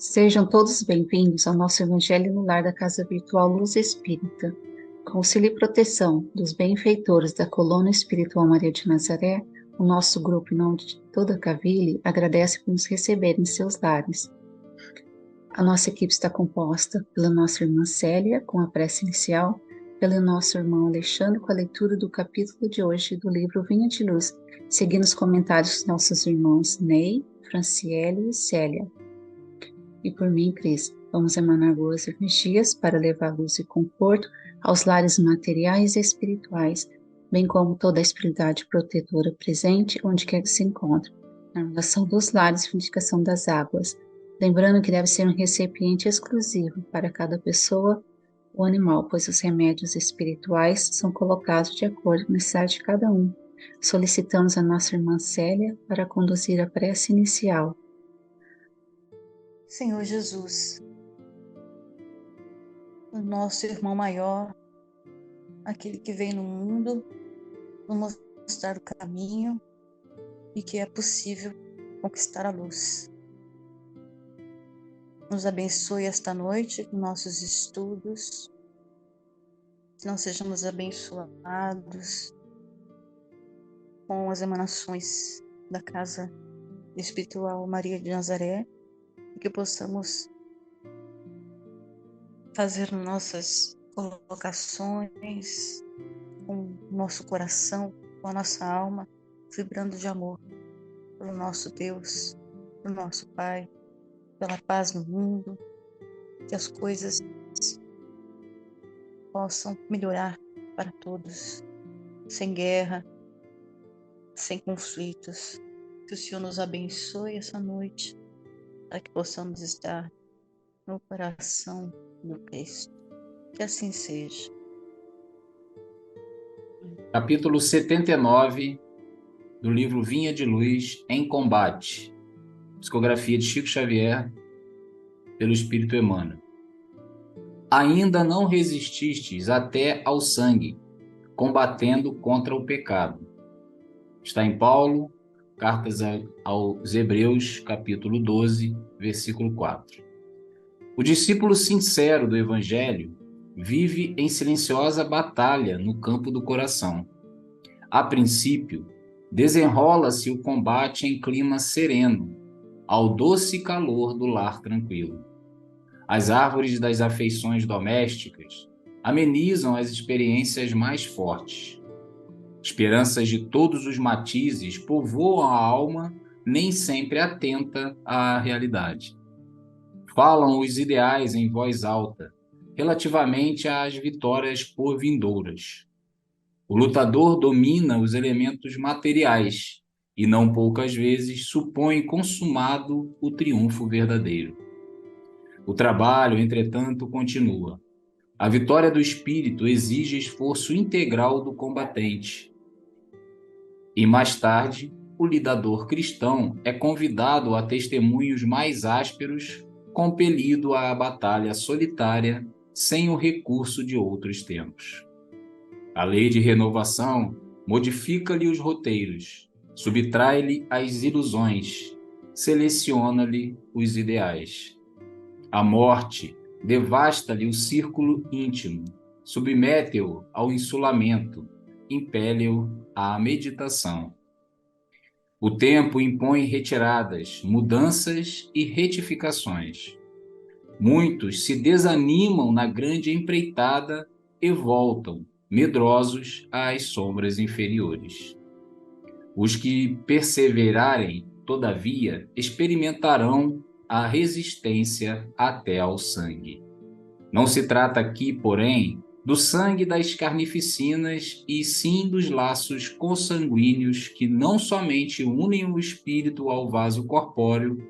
Sejam todos bem-vindos ao nosso Evangelho no Lar da Casa Virtual Luz Espírita. Com auxílio e proteção dos benfeitores da Colônia Espiritual Maria de Nazaré, o nosso grupo, em nome de toda a Cavile, agradece por nos receber em seus lares. A nossa equipe está composta pela nossa irmã Célia, com a prece inicial, pelo nosso irmão Alexandre, com a leitura do capítulo de hoje do livro Vinha de Luz, seguindo os comentários dos nossos irmãos Ney, Franciele e Célia. E por mim, Cris, vamos emanar boas energias para levar luz e conforto aos lares materiais e espirituais, bem como toda a espiritualidade protetora presente onde quer que se encontre, na harmonização dos lares e fluidificação das águas, lembrando que deve ser um recipiente exclusivo para cada pessoa ou animal, pois os remédios espirituais são colocados de acordo com a necessidade de cada um. Solicitamos a nossa irmã Célia para conduzir a prece inicial. Senhor Jesus, o nosso irmão maior, aquele que vem no mundo nos mostrar o caminho e que é possível conquistar a luz. Nos abençoe esta noite com nossos estudos, que nós sejamos abençoados com as emanações da Casa Espiritual Maria de Nazaré e que possamos fazer nossas colocações com o nosso coração, com a nossa alma, vibrando de amor pelo nosso Deus, pelo nosso Pai, pela paz no mundo, que as coisas possam melhorar para todos, sem guerra, sem conflitos. Que o Senhor nos abençoe essa noite, para que possamos estar no coração do Cristo. Que assim seja. Capítulo 79 do livro Vinha de Luz em Combate. Psicografia de Chico Xavier, pelo Espírito Emmanuel. Ainda não resististes até ao sangue, combatendo contra o pecado. Está em Paulo, Cartas aos Hebreus, capítulo 12, versículo 4. O discípulo sincero do Evangelho vive em silenciosa batalha no campo do coração. A princípio, desenrola-se o combate em clima sereno, ao doce calor do lar tranquilo. As árvores das afeições domésticas amenizam as experiências mais fortes. Esperanças de todos os matizes povoam a alma, nem sempre atenta à realidade. Falam os ideais em voz alta, relativamente às vitórias por vindouras. O lutador domina os elementos materiais e não poucas vezes supõe consumado o triunfo verdadeiro. O trabalho, entretanto, continua. A vitória do espírito exige esforço integral do combatente. E mais tarde, o lidador cristão é convidado a testemunhos mais ásperos, compelido à batalha solitária, sem o recurso de outros tempos. A lei de renovação modifica-lhe os roteiros, subtrai-lhe as ilusões, seleciona-lhe os ideais. A morte devasta-lhe o círculo íntimo, submete-o ao insulamento, impele-o à meditação. O tempo impõe retiradas, mudanças e retificações. Muitos se desanimam na grande empreitada e voltam, medrosos, às sombras inferiores. Os que perseverarem, todavia, experimentarão a resistência até ao sangue. Não se trata aqui, porém, do sangue das carnificinas, e sim dos laços consanguíneos que não somente unem o espírito ao vaso corpóreo,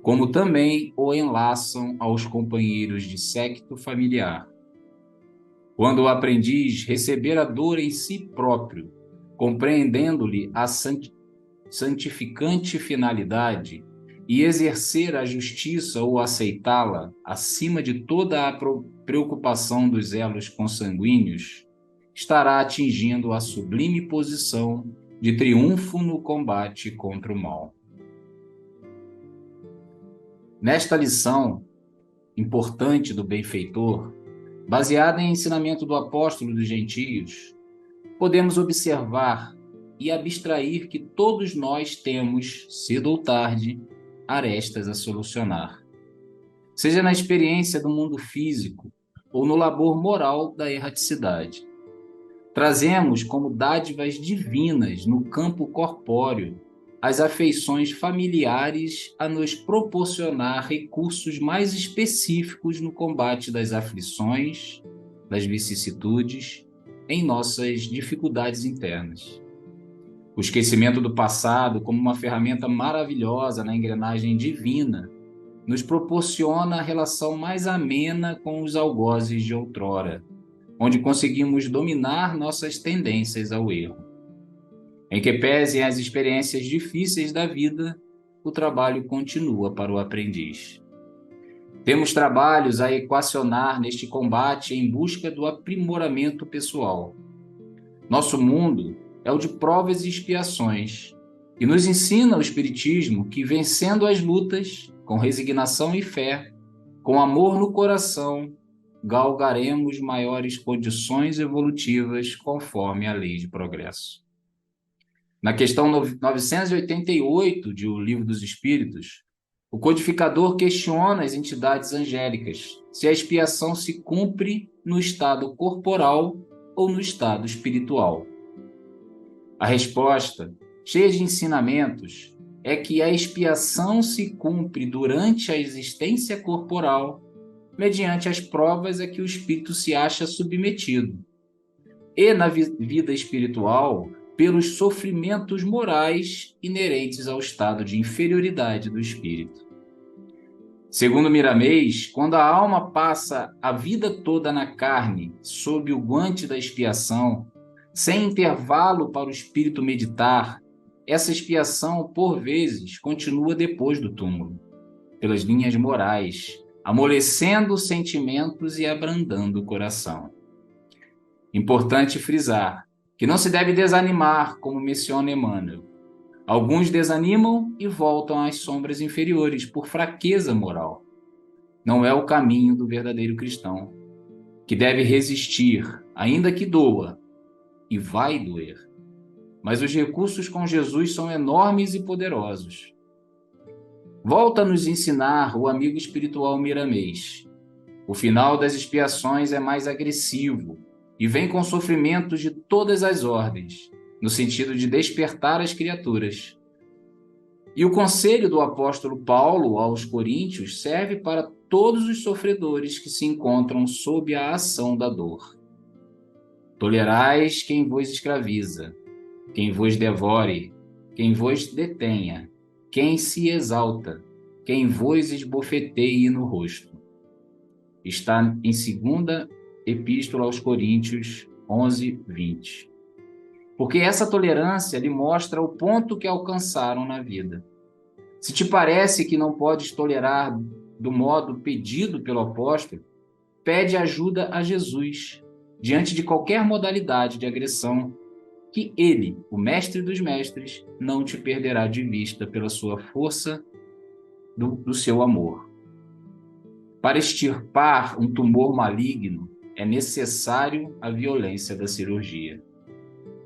como também o enlaçam aos companheiros de séquito familiar. Quando o aprendiz receber a dor em si próprio, compreendendo-lhe a santificante finalidade, e exercer a justiça ou aceitá-la acima de toda a preocupação dos elos consanguíneos, estará atingindo a sublime posição de triunfo no combate contra o mal. Nesta lição importante do benfeitor, baseada em ensinamento do apóstolo dos gentios, podemos observar e abstrair que todos nós temos, cedo ou tarde, arestas a solucionar. Seja na experiência do mundo físico ou no labor moral da erraticidade. Trazemos como dádivas divinas no campo corpóreo as afeições familiares a nos proporcionar recursos mais específicos no combate das aflições, das vicissitudes, em nossas dificuldades internas. O esquecimento do passado, como uma ferramenta maravilhosa na engrenagem divina, nos proporciona a relação mais amena com os algozes de outrora, onde conseguimos dominar nossas tendências ao erro. Em que pesem as experiências difíceis da vida, o trabalho continua para o aprendiz. Temos trabalhos a equacionar neste combate em busca do aprimoramento pessoal. Nosso mundo é o de provas e expiações, e nos ensina o Espiritismo que, vencendo as lutas, com resignação e fé, com amor no coração, galgaremos maiores condições evolutivas conforme a lei de progresso. Na questão 988 de O Livro dos Espíritos, o codificador questiona as entidades angélicas se a expiação se cumpre no estado corporal ou no estado espiritual. A resposta, cheia de ensinamentos, é que a expiação se cumpre durante a existência corporal, mediante as provas a que o espírito se acha submetido, e na vida espiritual, pelos sofrimentos morais inerentes ao estado de inferioridade do espírito. Segundo Miramês, quando a alma passa a vida toda na carne, sob o guante da expiação, sem intervalo para o espírito meditar, essa expiação, por vezes, continua depois do túmulo, pelas linhas morais, amolecendo sentimentos e abrandando o coração. Importante frisar que não se deve desanimar, como menciona Emmanuel. Alguns desanimam e voltam às sombras inferiores por fraqueza moral. Não é o caminho do verdadeiro cristão, que deve resistir, ainda que doa, e vai doer. Mas os recursos com Jesus são enormes e poderosos. Volta a nos ensinar o amigo espiritual Miramês. O final das expiações é mais agressivo, e vem com sofrimentos de todas as ordens, no sentido de despertar as criaturas. E o conselho do apóstolo Paulo aos Coríntios serve para todos os sofredores que se encontram sob a ação da dor. Tolerais quem vos escraviza, quem vos devore, quem vos detenha, quem se exalta, quem vos esbofeteie no rosto. Está em 2ª Epístola aos Coríntios 11:20. Porque essa tolerância lhe mostra o ponto que alcançaram na vida. Se te parece que não podes tolerar do modo pedido pelo apóstolo, pede ajuda a Jesus, diante de qualquer modalidade de agressão, que ele, o mestre dos mestres, não te perderá de vista pela sua força do seu amor. Para extirpar um tumor maligno, é necessário a violência da cirurgia.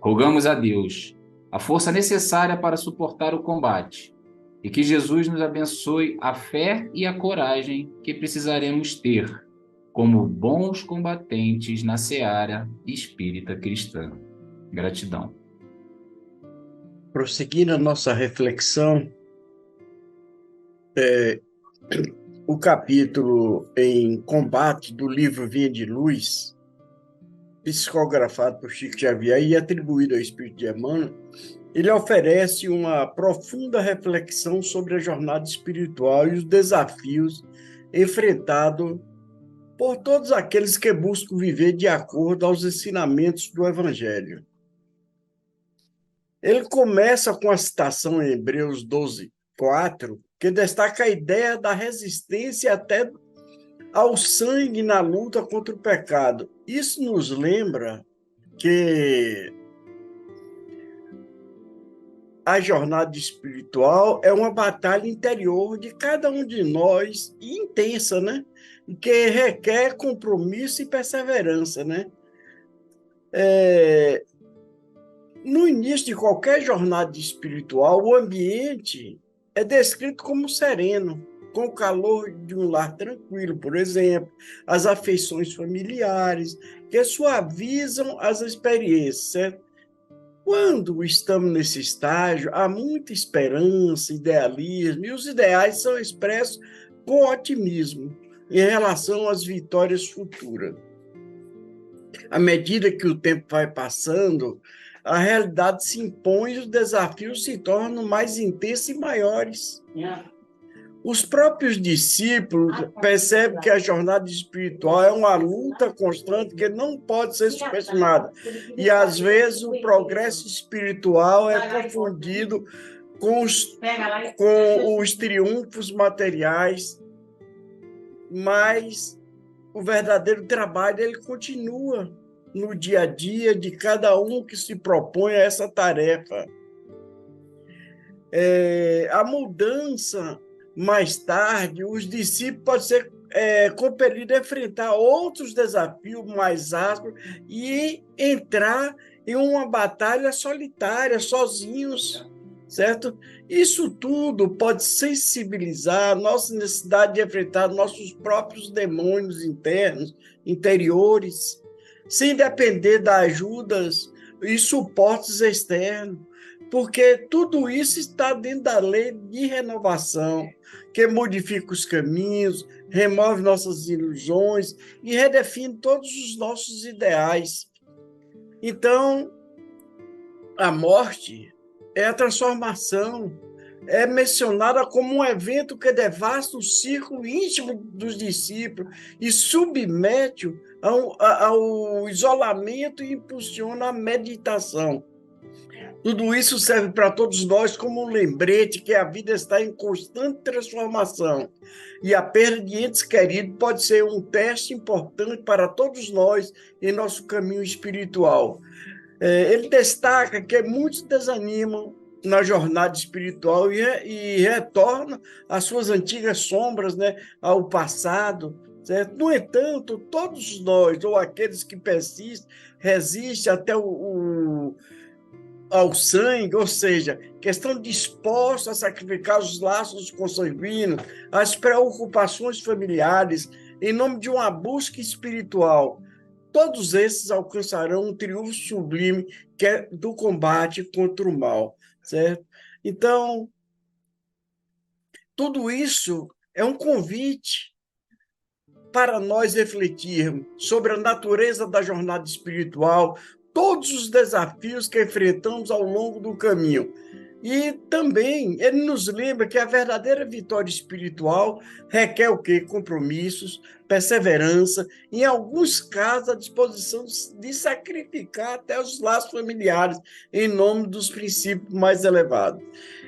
Rogamos a Deus a força necessária para suportar o combate e que Jesus nos abençoe a fé e a coragem que precisaremos ter como bons combatentes na seara espírita cristã. Gratidão. Prosseguindo a nossa reflexão, o capítulo em Combate do livro Vinha de Luz, psicografado por Chico Xavier e atribuído ao Espírito de Emmanuel, ele oferece uma profunda reflexão sobre a jornada espiritual e os desafios enfrentados por todos aqueles que buscam viver de acordo aos ensinamentos do Evangelho. Ele começa com a citação em Hebreus 12:4, que destaca a ideia da resistência até ao sangue na luta contra o pecado. Isso nos lembra que a jornada espiritual é uma batalha interior de cada um de nós, e intensa, né? Que requer compromisso e perseverança, né? No início de qualquer jornada espiritual, o ambiente é descrito como sereno, com o calor de um lar tranquilo, por exemplo, as afeições familiares, que suavizam as experiências, certo? Quando estamos nesse estágio, há muita esperança, idealismo, e os ideais são expressos com otimismo em relação às vitórias futuras. À medida que o tempo vai passando, a realidade se impõe e os desafios se tornam mais intensos e maiores. Os próprios discípulos percebem que a jornada espiritual é uma luta constante que não pode ser superestimada. E, às vezes, o progresso espiritual é confundido com os triunfos materiais, mas o verdadeiro trabalho ele continua no dia a dia de cada um que se propõe a essa tarefa. A mudança, mais tarde, os discípulos podem ser compelidos a enfrentar outros desafios mais ásperos e entrar em uma batalha solitária, sozinhos, certo? Isso tudo pode sensibilizar a nossa necessidade de enfrentar nossos próprios demônios interiores, sem depender das ajudas e suportes externos, porque tudo isso está dentro da lei de renovação, que modifica os caminhos, remove nossas ilusões e redefine todos os nossos ideais. Então, a morte é a transformação, é mencionada como um evento que devasta o círculo íntimo dos discípulos e submete ao isolamento e impulsiona a meditação. Tudo isso serve para todos nós como um lembrete que a vida está em constante transformação e a perda de entes queridos pode ser um teste importante para todos nós em nosso caminho espiritual. Ele destaca que muitos desanimam na jornada espiritual e retornam às suas antigas sombras, né, ao passado, certo? No entanto, todos nós, ou aqueles que persistem, resistem até ao sangue, ou seja, que estão dispostos a sacrificar os laços consanguíneos, as preocupações familiares, em nome de uma busca espiritual. Todos esses alcançarão um triunfo sublime, que é do combate contra o mal, certo? Então, tudo isso é um convite para nós refletirmos sobre a natureza da jornada espiritual, todos os desafios que enfrentamos ao longo do caminho. E também ele nos lembra que a verdadeira vitória espiritual requer o quê? Compromissos, perseverança, em alguns casos a disposição de sacrificar até os laços familiares em nome dos princípios mais elevados.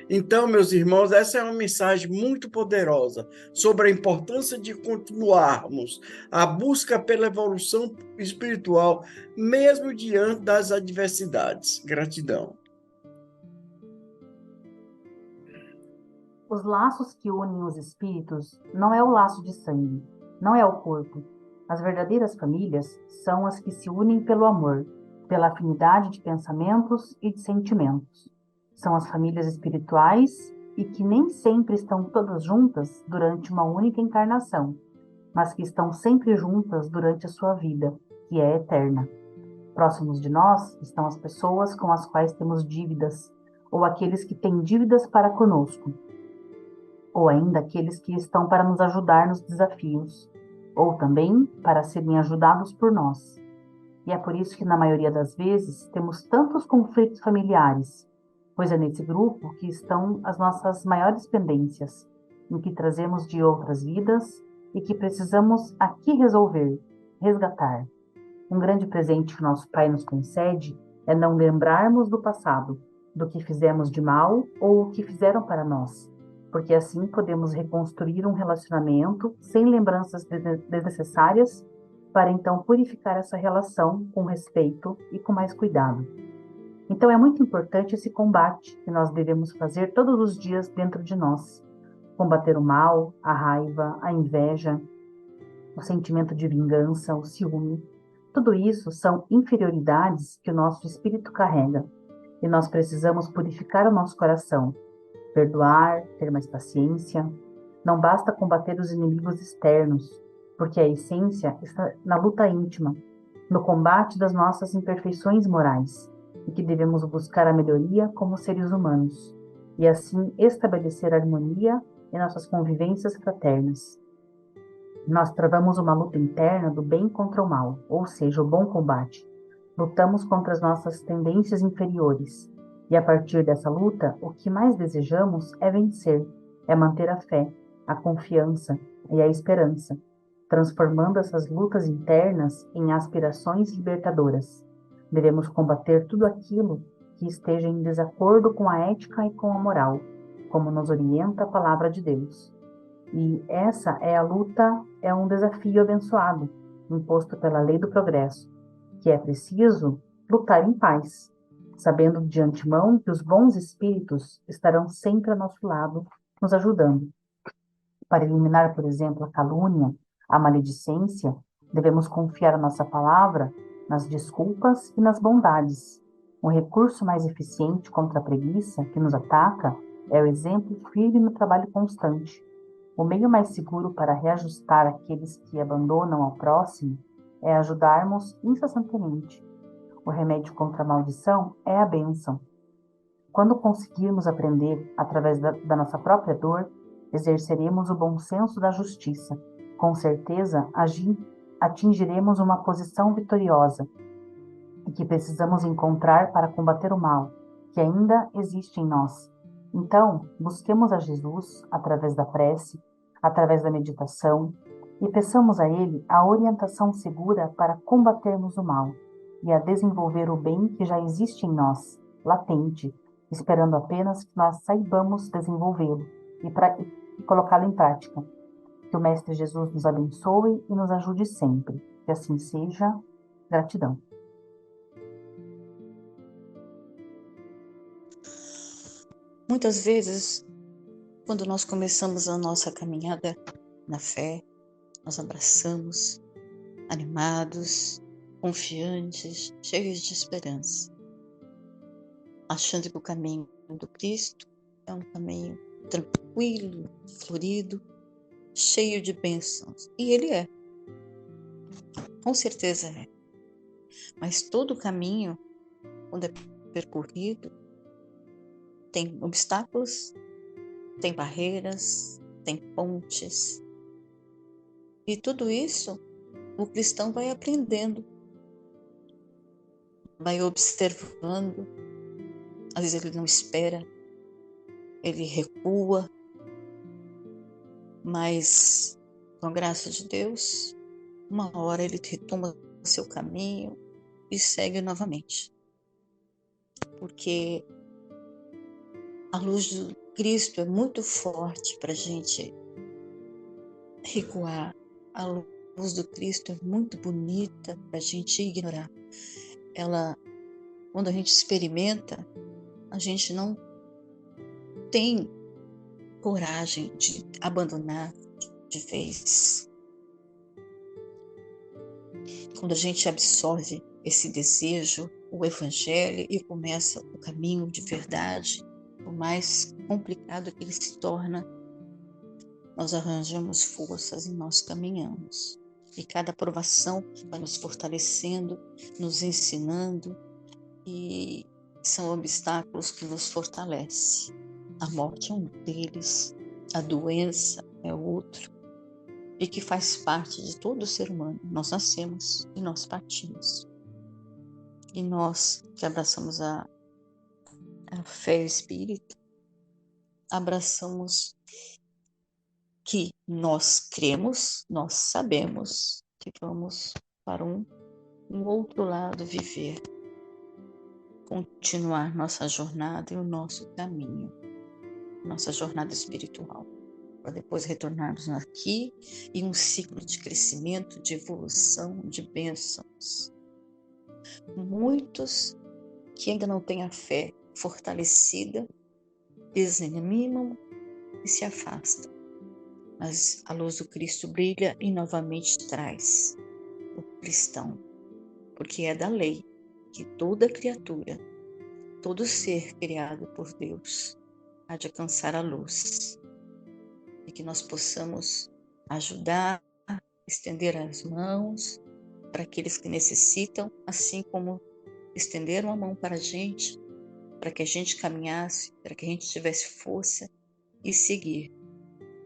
Então, meus irmãos, essa é uma mensagem muito poderosa sobre a importância de continuarmos a busca pela evolução espiritual, mesmo diante das adversidades. Gratidão. Os laços que unem os espíritos não é o laço de sangue, não é o corpo. As verdadeiras famílias são as que se unem pelo amor, pela afinidade de pensamentos e de sentimentos. São as famílias espirituais e que nem sempre estão todas juntas durante uma única encarnação, mas que estão sempre juntas durante a sua vida, que é eterna. Próximos de nós estão as pessoas com as quais temos dívidas, ou aqueles que têm dívidas para conosco, ou ainda aqueles que estão para nos ajudar nos desafios, ou também para serem ajudados por nós. E é por isso que, na maioria das vezes, temos tantos conflitos familiares, pois é nesse grupo que estão as nossas maiores pendências, em que trazemos de outras vidas e que precisamos aqui resolver, resgatar. Um grande presente que nosso Pai nos concede é não lembrarmos do passado, do que fizemos de mal ou o que fizeram para nós, porque assim podemos reconstruir um relacionamento sem lembranças desnecessárias, para então purificar essa relação com respeito e com mais cuidado. Então é muito importante esse combate que nós devemos fazer todos os dias dentro de nós. Combater o mal, a raiva, a inveja, o sentimento de vingança, o ciúme. Tudo isso são inferioridades que o nosso espírito carrega. E nós precisamos purificar o nosso coração, perdoar, ter mais paciência. Não basta combater os inimigos externos, porque a essência está na luta íntima, no combate das nossas imperfeições morais, e que devemos buscar a melhoria como seres humanos, e assim estabelecer harmonia em nossas convivências fraternas. Nós travamos uma luta interna do bem contra o mal, ou seja, o bom combate. Lutamos contra as nossas tendências inferiores. E a partir dessa luta, o que mais desejamos é vencer, é manter a fé, a confiança e a esperança, transformando essas lutas internas em aspirações libertadoras. Devemos combater tudo aquilo que esteja em desacordo com a ética e com a moral, como nos orienta a palavra de Deus. E essa é a luta, é um desafio abençoado, imposto pela lei do progresso, que é preciso lutar em paz, sabendo de antemão que os bons espíritos estarão sempre ao nosso lado, nos ajudando. Para eliminar, por exemplo, a calúnia, a maledicência, devemos confiar a nossa palavra nas desculpas e nas bondades. O recurso mais eficiente contra a preguiça que nos ataca é o exemplo firme no trabalho constante. O meio mais seguro para reajustar aqueles que abandonam ao próximo é ajudarmos incessantemente. O remédio contra a maldição é a bênção. Quando conseguirmos aprender através da nossa própria dor, exerceremos o bom senso da justiça. Com certeza, atingiremos uma posição vitoriosa e que precisamos encontrar para combater o mal, que ainda existe em nós. Então, busquemos a Jesus através da prece, através da meditação, e peçamos a Ele a orientação segura para combatermos o mal e a desenvolver o bem que já existe em nós, latente, esperando apenas que nós saibamos desenvolvê-lo e colocá-lo em prática. Que o Mestre Jesus nos abençoe e nos ajude sempre. Que assim seja. Gratidão. Muitas vezes, quando nós começamos a nossa caminhada na fé, nós abraçamos, animados, confiantes, cheios de esperança, achando que o caminho do Cristo é um caminho tranquilo, florido, cheio de bênçãos. E ele é, com certeza é. Mas todo o caminho, quando é percorrido, tem obstáculos, tem barreiras, tem pontes. E tudo isso o cristão vai aprendendo, vai observando. Às vezes ele não espera, ele recua, mas com a graça de Deus, uma hora ele retoma seu caminho e segue novamente. Porque a luz do Cristo é muito forte para a gente recuar. A luz do Cristo é muito bonita para a gente ignorar. Ela, quando a gente experimenta, a gente não tem coragem de abandonar de vez. Quando a gente absorve esse desejo, o Evangelho, e começa o caminho de verdade, por mais complicado que ele se torna, nós arranjamos forças e nós caminhamos. E cada provação vai nos fortalecendo, nos ensinando, e são obstáculos que nos fortalecem. A morte é um deles, a doença é outro, e que faz parte de todo ser humano. Nós nascemos e nós partimos. E nós que abraçamos a fé espírita, abraçamos que nós cremos, nós sabemos que vamos para um outro lado viver, continuar nossa jornada e o nosso caminho, nossa jornada espiritual, para depois retornarmos aqui em um ciclo de crescimento, de evolução, de bênçãos. Muitos que ainda não têm a fé fortalecida, desanimam e se afastam. Mas a luz do Cristo brilha e novamente traz o cristão, porque é da lei que toda criatura, todo ser criado por Deus, há de alcançar a luz. E que nós possamos ajudar, estender as mãos para aqueles que necessitam, assim como estenderam a mão para a gente, para que a gente caminhasse, para que a gente tivesse força e seguir.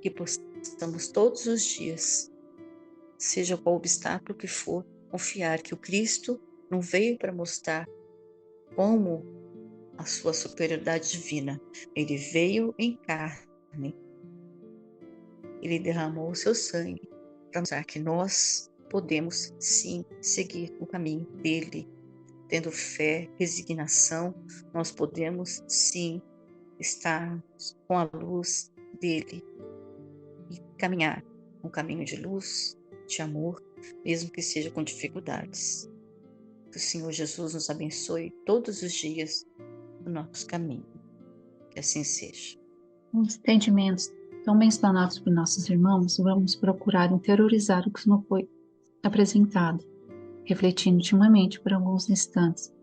Que possamos todos os dias, seja qual obstáculo que for, confiar que o Cristo não veio para mostrar como a sua superioridade divina. Ele veio em carne. Ele derramou o seu sangue para mostrar que nós podemos sim seguir o caminho dele. Tendo fé, resignação, nós podemos sim estar com a luz dele e caminhar um caminho de luz, de amor, mesmo que seja com dificuldades. Que o Senhor Jesus nos abençoe todos os dias no nosso caminho. Que assim seja. Os entendimentos tão bem explanados por nossos irmãos, vamos procurar interiorizar o que nos foi apresentado, refletindo intimamente por alguns instantes.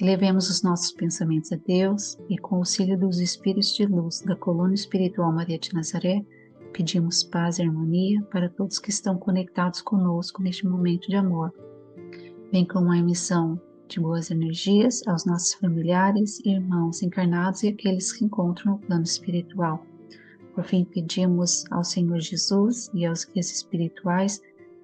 Elevemos os nossos pensamentos a Deus e, com o auxílio dos Espíritos de Luz da Coluna Espiritual Maria de Nazaré, pedimos paz e harmonia para todos que estão conectados conosco neste momento de amor, bem como a emissão de boas energias aos nossos familiares e irmãos encarnados e aqueles que encontram no plano espiritual. Por fim, pedimos ao Senhor Jesus e aos guias espirituais,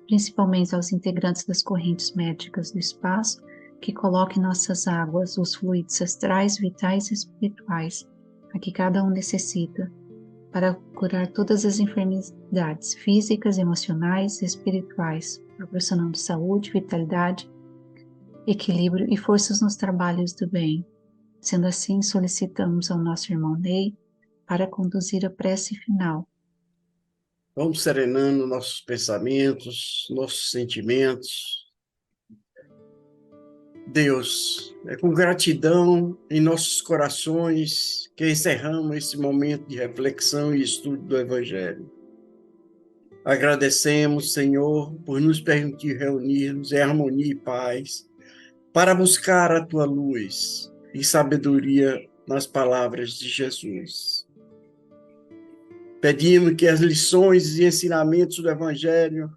principalmente aos integrantes das correntes médicas do espaço, que coloque em nossas águas os fluidos astrais, vitais e espirituais, a que cada um necessita, para curar todas as enfermidades físicas, emocionais e espirituais, proporcionando saúde, vitalidade, equilíbrio e forças nos trabalhos do bem. Sendo assim, solicitamos ao nosso irmão Ney para conduzir a prece final. Vamos serenando nossos pensamentos, nossos sentimentos. Deus, é com gratidão em nossos corações que encerramos esse momento de reflexão e estudo do Evangelho. Agradecemos, Senhor, por nos permitir reunir-nos em harmonia e paz para buscar a Tua luz e sabedoria nas palavras de Jesus. Pedimos que as lições e ensinamentos do Evangelho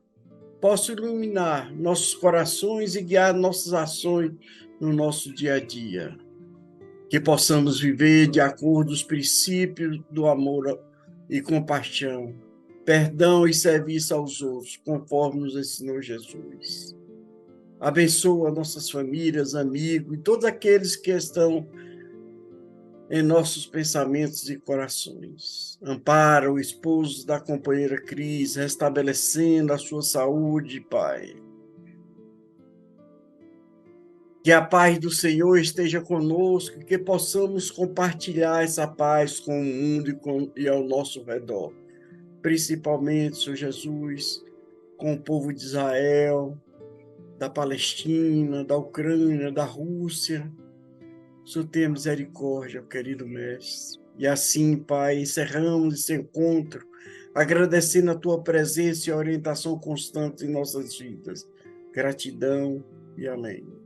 possa iluminar nossos corações e guiar nossas ações no nosso dia a dia. Que possamos viver de acordo com os princípios do amor e compaixão, perdão e serviço aos outros, conforme nos ensinou Jesus. Abençoa nossas famílias, amigos e todos aqueles que estão em nossos pensamentos e corações. Ampara o esposo da companheira Cris, restabelecendo a sua saúde, Pai. Que a paz do Senhor esteja conosco, que possamos compartilhar essa paz com o mundo e ao nosso redor. Principalmente, Senhor Jesus, com o povo de Israel, da Palestina, da Ucrânia, da Rússia. Senhor, tenha misericórdia, querido Mestre. E assim, Pai, encerramos esse encontro, agradecendo a Tua presença e a orientação constante em nossas vidas. Gratidão e amém.